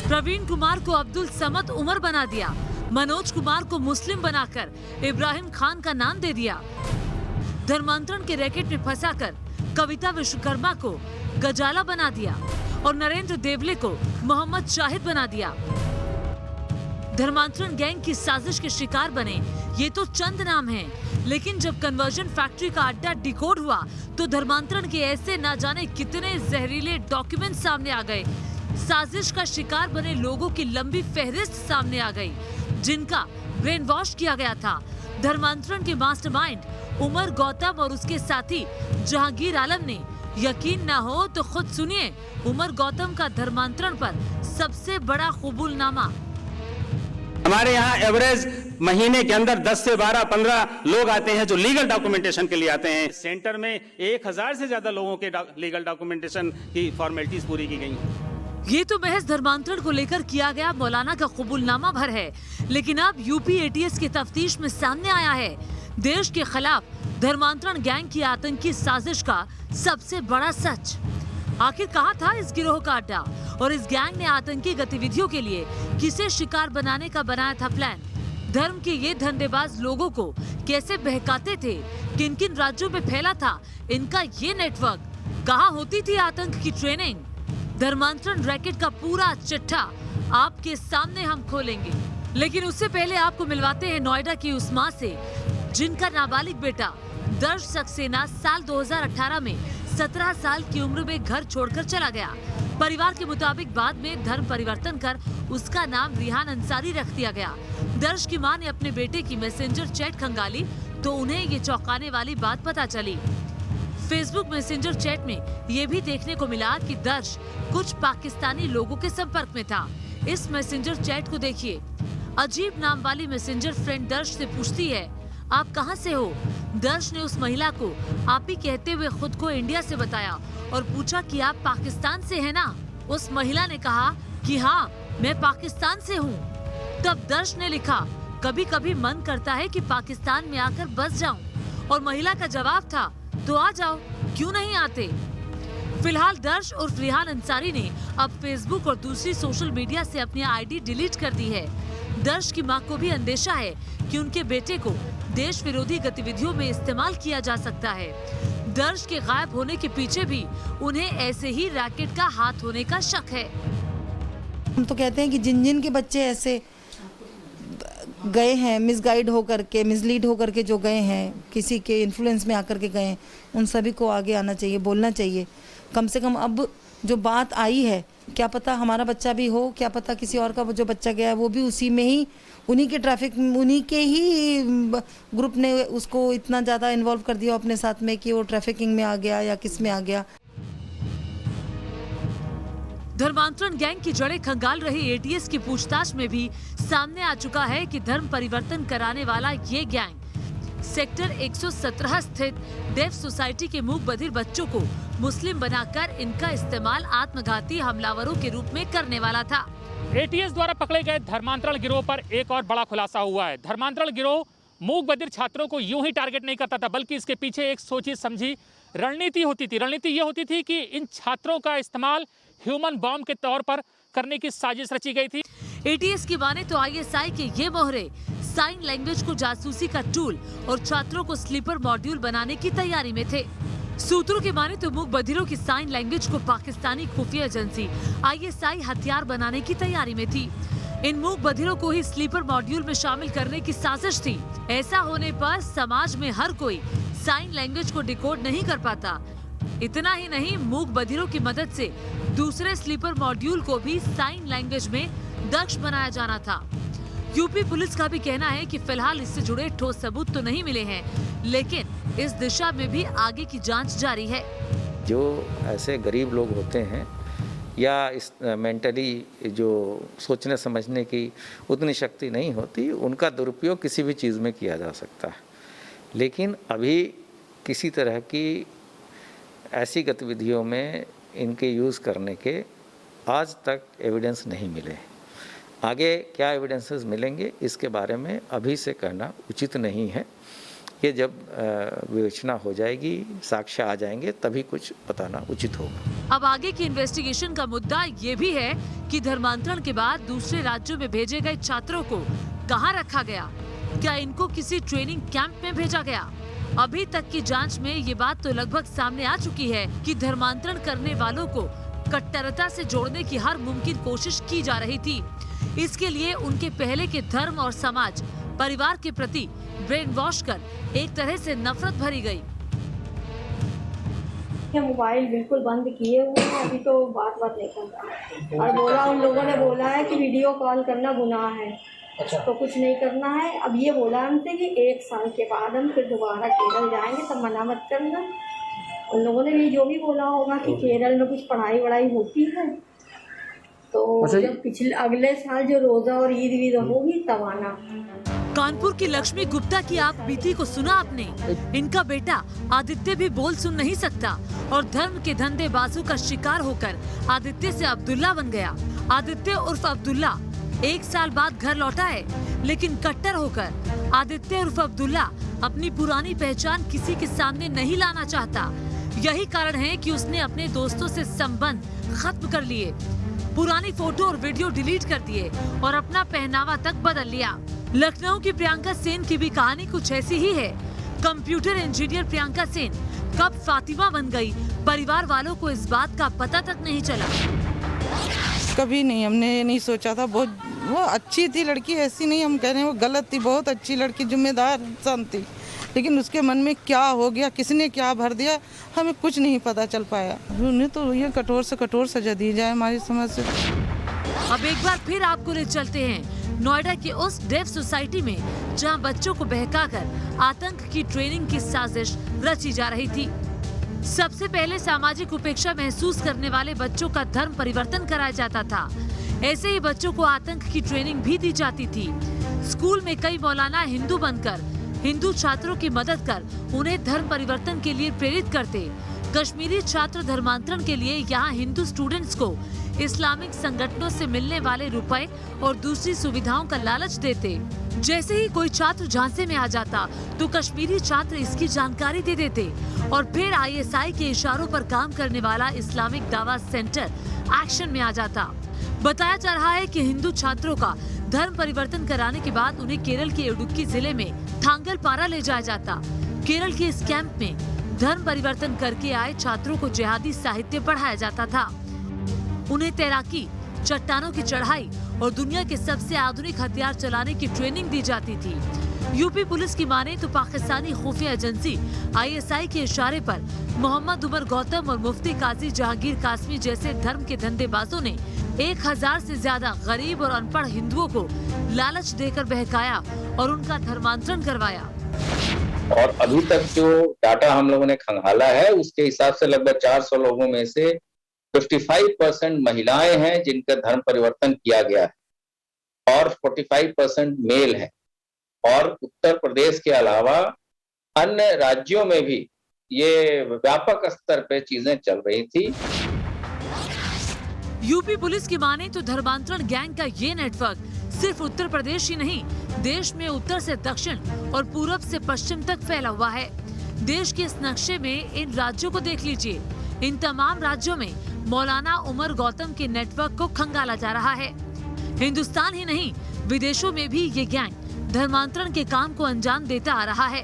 प्रवीण कुमार को अब्दुल समद उमर बना दिया, मनोज कुमार को मुस्लिम बनाकर इब्राहिम खान का नाम दे दिया, धर्मांतरण के रैकेट में फंसाकर कविता विश्वकर्मा को गजाला बना दिया और नरेंद्र देवले को मोहम्मद शाहिद बना दिया। धर्मांतरण गैंग की साजिश के शिकार बने ये तो चंद नाम हैं, लेकिन जब कन्वर्जन फैक्ट्री का अड्डा डिकोड हुआ तो धर्मांतरण के ऐसे ना जाने कितने जहरीले डॉक्यूमेंट सामने आ गए। साजिश का शिकार बने लोगों की लंबी फहरिस्त सामने आ गई, जिनका ब्रेन वॉश किया गया था। धर्मांतरण के मास्टरमाइंड उमर गौतम और उसके साथी जहांगीर आलम ने, यकीन न हो तो खुद सुनिए उमर गौतम का धर्मांतरण पर सबसे बड़ा कबूलनामा। हमारे यहाँ एवरेज महीने के अंदर 10 से 12, 15 लोग आते हैं जो लीगल डॉक्यूमेंटेशन के लिए आते हैं। सेंटर में 1000 से ज्यादा लोगों के लीगल डॉक्यूमेंटेशन की फॉर्मेलिटीज पूरी की गई। ये तो महज धर्मांतरण को लेकर किया गया मौलाना का कबूलनामा भर है, लेकिन अब यूपी एटीएस की तफ्तीश में सामने आया है देश के खिलाफ धर्मांतरण गैंग की आतंकी साजिश का सबसे बड़ा सच। आखिर कहाँ था इस गिरोह का अड्डा और इस गैंग ने आतंकी गतिविधियों के लिए किसे शिकार बनाने का बनाया था प्लान? धर्म के ये धंधेबाज लोगों को कैसे बहकाते थे? किन किन राज्यों में फैला था इनका ये नेटवर्क? कहाँ होती थी आतंक की ट्रेनिंग? धर्मांतरण रैकेट का पूरा चिट्ठा आपके सामने हम खोलेंगे, लेकिन उससे पहले आपको मिलवाते हैं नोएडा की उस मां से जिनका नाबालिग बेटा दर्श सक्सेना साल 2018 में 17 साल की उम्र में घर छोड़कर चला गया। परिवार के मुताबिक बाद में धर्म परिवर्तन कर उसका नाम रिहान अंसारी रख दिया गया। दर्श की मां ने अपने बेटे की मैसेंजर चैट खंगाली तो उन्हें ये चौंकाने वाली बात पता चली। फेसबुक मैसेंजर चैट में ये भी देखने को मिला कि दर्श कुछ पाकिस्तानी लोगों के संपर्क में था। इस मैसेंजर चैट को देखिए। अजीब नाम वाली मैसेंजर फ्रेंड दर्श से पूछती है, आप कहां से हो? दर्श ने उस महिला को आप ही कहते हुए खुद को इंडिया से बताया और पूछा कि आप पाकिस्तान से हैं ना? उस महिला ने कहा कि हाँ, मैं पाकिस्तान से हूँ। तब दर्श ने लिखा, कभी कभी मन करता है कि पाकिस्तान में आकर बस जाऊं। और महिला का जवाब था, तो आ जाओ, क्यों नहीं आते? फिलहाल दर्श और रिहान अंसारी ने अब फेसबुक और दूसरी सोशल मीडिया से अपनी आईडी डिलीट कर दी है। दर्श की मां को भी अंदेशा है कि उनके बेटे को देश विरोधी गतिविधियों में इस्तेमाल किया जा सकता है। दर्श के गायब होने के पीछे भी उन्हें ऐसे ही रैकेट का हाथ होने का शक है। हम तो कहते हैं कि जिन के बच्चे ऐसे गए हैं, मिसगाइड होकर के, मिसलीड होकर के जो गए हैं, किसी के इन्फ्लुएंस में आकर के गए, उन सभी को आगे आना चाहिए, बोलना चाहिए। कम से कम अब जो बात आई है, क्या पता हमारा बच्चा भी हो, क्या पता किसी और का जो बच्चा गया है वो भी उसी में ही, उन्हीं के ही ग्रुप ने उसको इतना ज़्यादा इन्वॉल्व कर दिया अपने साथ में कि वो ट्रैफिकिंग में आ गया या किस में आ गया। धर्मांतरण गैंग की जड़ें खंगाल रही एटीएस की पूछताछ में भी सामने आ चुका है कि धर्म परिवर्तन कराने वाला ये गैंग सेक्टर 117 स्थित डेफ सोसाइटी के मूक बधिर बच्चों को मुस्लिम बनाकर इनका इस्तेमाल आत्मघाती हमलावरों के रूप में करने वाला था। एटीएस द्वारा पकड़े गए धर्मांतरण गिरोह पर एक और बड़ा खुलासा हुआ है। धर्मांतरण गिरोह मूक बधिर छात्रों को यूं ही टारगेट नहीं करता था, बल्कि इसके पीछे एक सोची समझी रणनीति होती थी। रणनीति ये होती थी कि इन छात्रों का इस्तेमाल ह्यूमन बॉम्ब के तौर पर करने की साजिश रची गई थी। एटीएस की माने तो आईएसआई के ये मोहरे साइन लैंग्वेज को जासूसी का टूल और छात्रों को स्लीपर मॉड्यूल बनाने की तैयारी में थे। सूत्रों की माने तो मूक बधिरों की साइन लैंग्वेज को पाकिस्तानी खुफिया एजेंसी आईएसआई हथियार बनाने की तैयारी में थी। इन मूक बधिरों को ही स्लीपर मॉड्यूल में शामिल करने की साजिश थी। ऐसा होने पर समाज में हर कोई साइन लैंग्वेज को डिकोड नहीं कर पाता। इतना ही नहीं, मूक बधिरों की मदद से दूसरे स्लीपर मॉड्यूल को भी साइन लैंग्वेज में दक्ष बनाया जाना था। यूपी पुलिस का भी कहना है कि फिलहाल इससे जुड़े ठोस सबूत तो नहीं मिले हैं, लेकिन इस दिशा में भी आगे की जांच जारी है। जो ऐसे गरीब लोग होते हैं या इस मेंटली जो सोचने समझने की उतनी शक्ति नहीं होती, उनका दुरुपयोग किसी भी चीज़ में किया जा सकता है। लेकिन अभी किसी तरह की ऐसी गतिविधियों में इनके यूज़ करने के आज तक एविडेंस नहीं मिले। आगे क्या एविडेंसेस मिलेंगे इसके बारे में अभी से कहना उचित नहीं है। ये जब विवेचना हो जाएगी, साक्ष्य आ जाएंगे, तभी कुछ बताना उचित होगा। अब आगे की इन्वेस्टिगेशन का मुद्दा ये भी है कि धर्मांतरण के बाद दूसरे राज्यों में भेजे गए छात्रों को कहां रखा गया? क्या इनको किसी ट्रेनिंग कैंप में भेजा गया? अभी तक की जांच में ये बात तो लगभग सामने आ चुकी है कि धर्मांतरण करने वालों को कट्टरता से जोड़ने की हर मुमकिन कोशिश की जा रही थी। इसके लिए उनके पहले के धर्म और समाज, परिवार के प्रति ब्रेन वॉश कर एक तरह से नफरत भरी गई। मोबाइल बिल्कुल बंद किए हुए हैं, अभी तो बात नहीं कर रहा और बोला, उन लोगों ने बोला है कि वीडियो कॉल करना गुनाह है। अच्छा। तो कुछ नहीं करना है। अब ये बोला हमसे कि 1 साल के बाद हम फिर दोबारा केरल जाएंगे, तब मना मत करना। उन लोगों ने भी जो भी बोला होगा कि केरल में कुछ पढ़ाई वढ़ाई होती है, तो जब पिछले अगले साल जो रोजा और ईद वीद होगी तब आना। कानपुर की लक्ष्मी गुप्ता की आप बीती को सुना आपने? इनका बेटा आदित्य भी बोल सुन नहीं सकता और धर्म के धंधेबाजों का शिकार होकर आदित्य से अब्दुल्ला बन गया। आदित्य उर्फ अब्दुल्ला 1 साल बाद घर लौटा है, लेकिन कट्टर होकर आदित्य उर्फ अब्दुल्ला अपनी पुरानी पहचान किसी के सामने नहीं लाना चाहता। यही कारण है कि उसने अपने दोस्तों से संबंध खत्म कर लिए, पुरानी फोटो और वीडियो डिलीट कर दिए और अपना पहनावा तक बदल लिया। लखनऊ की प्रियंका सेन की भी कहानी कुछ ऐसी ही है। कंप्यूटर इंजीनियर प्रियंका सेन कब फातिमा बन गई, परिवार वालों को इस बात का पता तक नहीं चला। कभी नहीं, हमने ये नहीं सोचा था। बहुत वो अच्छी थी लड़की, ऐसी नहीं हम कह रहे हैं वो गलत थी, बहुत अच्छी लड़की, जिम्मेदार इंसान थी, लेकिन उसके मन में क्या हो गया, किसने क्या भर दिया, हमें कुछ नहीं पता चल पाया। उन्हें तो ये कठोर से कठोर सजा दी जाए हमारी समझ से। अब एक बार फिर आपको ले चलते हैं नोएडा की उस डेफ सोसाइटी में, जहां बच्चों को बहकाकर आतंक की ट्रेनिंग की साजिश रची जा रही थी। सबसे पहले सामाजिक उपेक्षा महसूस करने वाले बच्चों का धर्म परिवर्तन कराया जाता था। ऐसे ही बच्चों को आतंक की ट्रेनिंग भी दी जाती थी। स्कूल में कई मौलाना हिंदू बनकर हिंदू छात्रों की मदद कर उन्हें धर्म परिवर्तन के लिए प्रेरित करते। कश्मीरी छात्र धर्मांतरण के लिए यहाँ हिंदू स्टूडेंट्स को इस्लामिक संगठनों से मिलने वाले रुपए और दूसरी सुविधाओं का लालच देते। जैसे ही कोई छात्र झांसे में आ जाता तो कश्मीरी छात्र इसकी जानकारी दे देते और फिर ISI के इशारों पर काम करने वाला इस्लामिक दावा सेंटर एक्शन में आ जाता। बताया जा रहा है कि हिंदू छात्रों का धर्म परिवर्तन कराने के बाद उन्हें केरल के इडुक्की जिले में थांगलपारा ले जाया जाता। केरल के इस कैंप में धर्म परिवर्तन करके आए छात्रों को जिहादी साहित्य पढ़ाया जाता था। उन्हें तैराकी, चट्टानों की चढ़ाई और दुनिया के सबसे आधुनिक हथियार चलाने की ट्रेनिंग दी जाती थी। यूपी पुलिस की माने तो पाकिस्तानी खुफिया एजेंसी ISI के इशारे पर मोहम्मद उमर गौतम और मुफ्ती काजी जहांगीर कासमी जैसे धर्म के धंधेबाजों ने 1000 से ज्यादा गरीब और अनपढ़ हिंदुओं को लालच देकर बहकाया और उनका धर्मांतरण करवाया। और अभी तक जो डाटा हम लोगों ने खंगाला है उसके हिसाब से लगभग 400 लोगों में से 55% महिलाएं हैं जिनका धर्म परिवर्तन किया गया है और 45% मेल हैं। और उत्तर प्रदेश के अलावा अन्य राज्यों में भी ये व्यापक स्तर पे चीजें चल रही थी। यूपी पुलिस की माने तो धर्मांतरण गैंग का ये नेटवर्क सिर्फ उत्तर प्रदेश ही नहीं, देश में उत्तर से दक्षिण और पूरब से पश्चिम तक फैला हुआ है। देश के इस नक्शे में इन राज्यों को देख लीजिए। इन तमाम राज्यों में मौलाना उमर गौतम के नेटवर्क को खंगाला जा रहा है। हिंदुस्तान ही नहीं, विदेशों में भी ये गैंग धर्मांतरण के काम को अंजाम देता आ रहा है।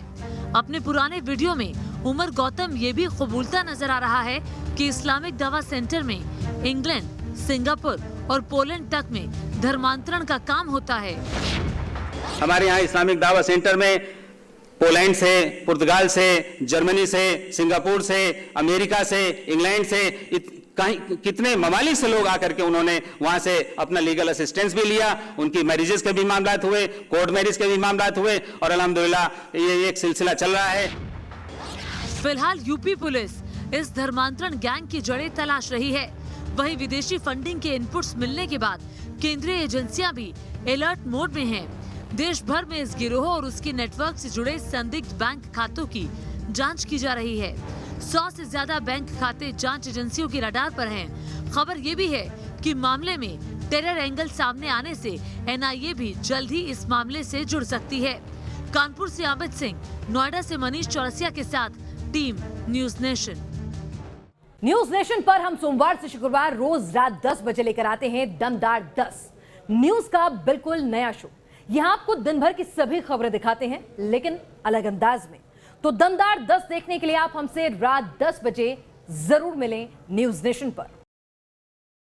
अपने पुराने वीडियो में उमर गौतम ये भी कबूलता नजर आ रहा है कि इस्लामिक दावा सेंटर में इंग्लैंड, सिंगापुर और पोलैंड तक में धर्मांतरण का काम होता है। हमारे यहाँ इस्लामिक दावा सेंटर में पोलैंड से, पुर्तगाल से, जर्मनी से, सिंगापुर से, अमेरिका से, इंग्लैंड से, कितने ममालिक से लोग आकर के उन्होंने वहां से अपना लीगल असिस्टेंस भी लिया। उनकी मैरिजेस के भी मामला हुए, कोर्ट मैरिज के भी मामला हुए और अल्हम्दुलिल्लाह ये एक सिलसिला चल रहा है। फिलहाल यूपी पुलिस इस धर्मांतरण गैंग की जड़ें तलाश रही है। वहीं विदेशी फंडिंग के इनपुट्स मिलने के बाद केंद्रीय एजेंसियां भी अलर्ट मोड में हैं। देश भर में इस गिरोह और उसके नेटवर्क से जुड़े संदिग्ध बैंक खातों की जांच की जा रही है। 100 से ज्यादा बैंक खाते जांच एजेंसियों की रडार पर हैं। खबर ये भी है कि मामले में टेरर एंगल सामने आने से NIA भी जल्द ही इस मामले से जुड़ सकती है। कानपुर से अमित सिंह, नोएडा से मनीष चौरसिया के साथ team news nation. News nation पर हम सोमवार से शुक्रवार रोज रात 10 बजे लेकर आते हैं दमदार 10 न्यूज का बिल्कुल नया शो। यहां आपको दिन भर की सभी खबरें दिखाते हैं, लेकिन अलग अंदाज में। तो दमदार 10 देखने के लिए आप हमसे रात 10 बजे जरूर मिलें न्यूज नेशन पर।